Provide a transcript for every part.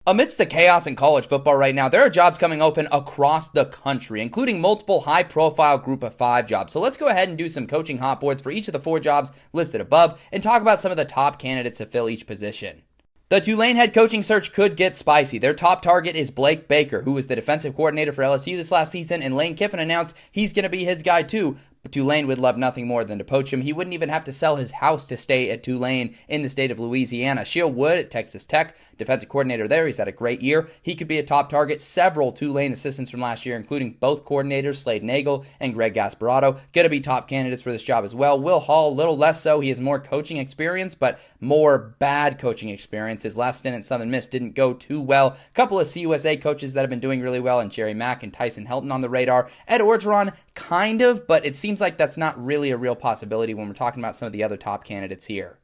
Amidst the chaos in college football right now, there are jobs coming open across the country, including multiple high-profile Group of 5 jobs. So let's go ahead and do some coaching hot boards for each of the 4 jobs listed above and talk about some of the top candidates to fill each position. The Tulane head coaching search could get spicy. Their top target is Blake Baker, who was the defensive coordinator for LSU this last season, and Lane Kiffin announced he's going to be his guy too. But Tulane would love nothing more than to poach him. He wouldn't even have to sell his house to stay at Tulane in the state of Louisiana. Sheil Wood at Texas Tech, defensive coordinator there. He's had a great year. He could be a top target. Several Tulane assistants from last year, including both coordinators, Slade Nagel and Greg Gasparato, going to be top candidates for this job as well. Will Hall, a little less so. He has more coaching experience, but more bad coaching experience. His last stint at Southern Miss didn't go too well. A couple of CUSA coaches that have been doing really well, and Jerry Mack and Tyson Helton on the radar. Ed Orgeron, kind of, but it seems like that's not really a real possibility when we're talking about some of the other top candidates here.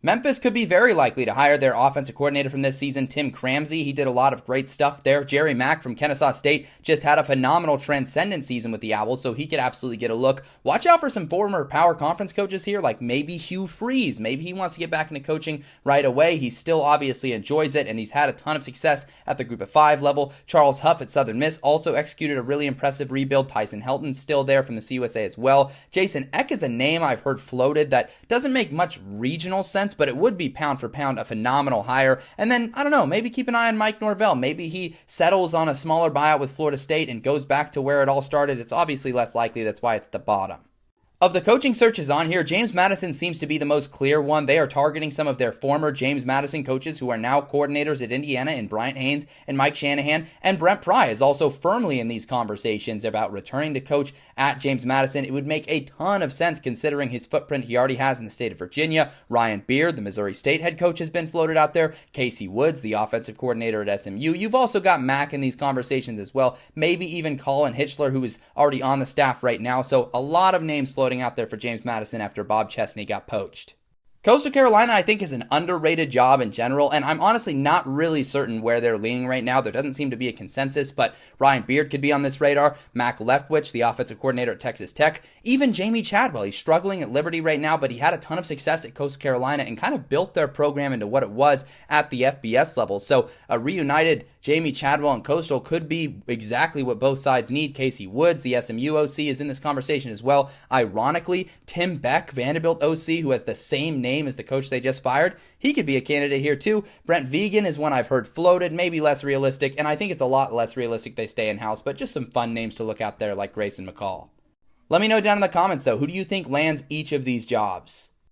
Memphis could be very likely to hire their offensive coordinator from this season, Tim Cramsey. He did a lot of great stuff there. Jerry Mack from Kennesaw State just had a phenomenal transcendent season with the Owls, so he could absolutely get a look. Watch out for some former power conference coaches here, like maybe Hugh Freeze. Maybe he wants to get back into coaching right away. He still obviously enjoys it, and he's had a ton of success at the Group of 5 level. Charles Huff at Southern Miss also executed a really impressive rebuild. Tyson Helton still there from the CUSA as well. Jason Eck is a name I've heard floated that doesn't make much regional sense, but it would be pound for pound a phenomenal hire. And then, I don't know, maybe keep an eye on Mike Norvell. Maybe he settles on a smaller buyout with Florida State and goes back to where it all started. It's obviously less likely. That's why it's at the bottom. Of the coaching searches on here, James Madison seems to be the most clear one. They are targeting some of their former James Madison coaches who are now coordinators at Indiana in Bryant Haynes and Mike Shanahan. And Brent Pry is also firmly in these conversations about returning to coach at James Madison. It would make a ton of sense considering his footprint he already has in the state of Virginia. Ryan Beard, the Missouri State head coach, has been floated out there. Casey Woods, the offensive coordinator at SMU. You've also got Mack in these conversations as well. Maybe even Colin Hitchler, who is already on the staff right now. So a lot of names floating out there for James Madison after Bob Chesney got poached. Coastal Carolina, I think, is an underrated job in general, and I'm honestly not really certain where they're leaning right now. There doesn't seem to be a consensus, but Ryan Beard could be on this radar. Mac Leftwich, the offensive coordinator at Texas Tech. Even Jamie Chadwell, he's struggling at Liberty right now, but he had a ton of success at Coastal Carolina and kind of built their program into what it was at the FBS level. So a reunited Jamie Chadwell and Coastal could be exactly what both sides need. Casey Woods, the SMU OC, is in this conversation as well. Ironically, Tim Beck, Vanderbilt OC, who has the same name as the coach they just fired, he could be a candidate here too. Brent Vegan is one I've heard floated, maybe less realistic, and I think it's a lot less realistic they stay in-house, but just some fun names to look out there like Grayson McCall. Let me know down in the comments though, who do you think lands each of these jobs?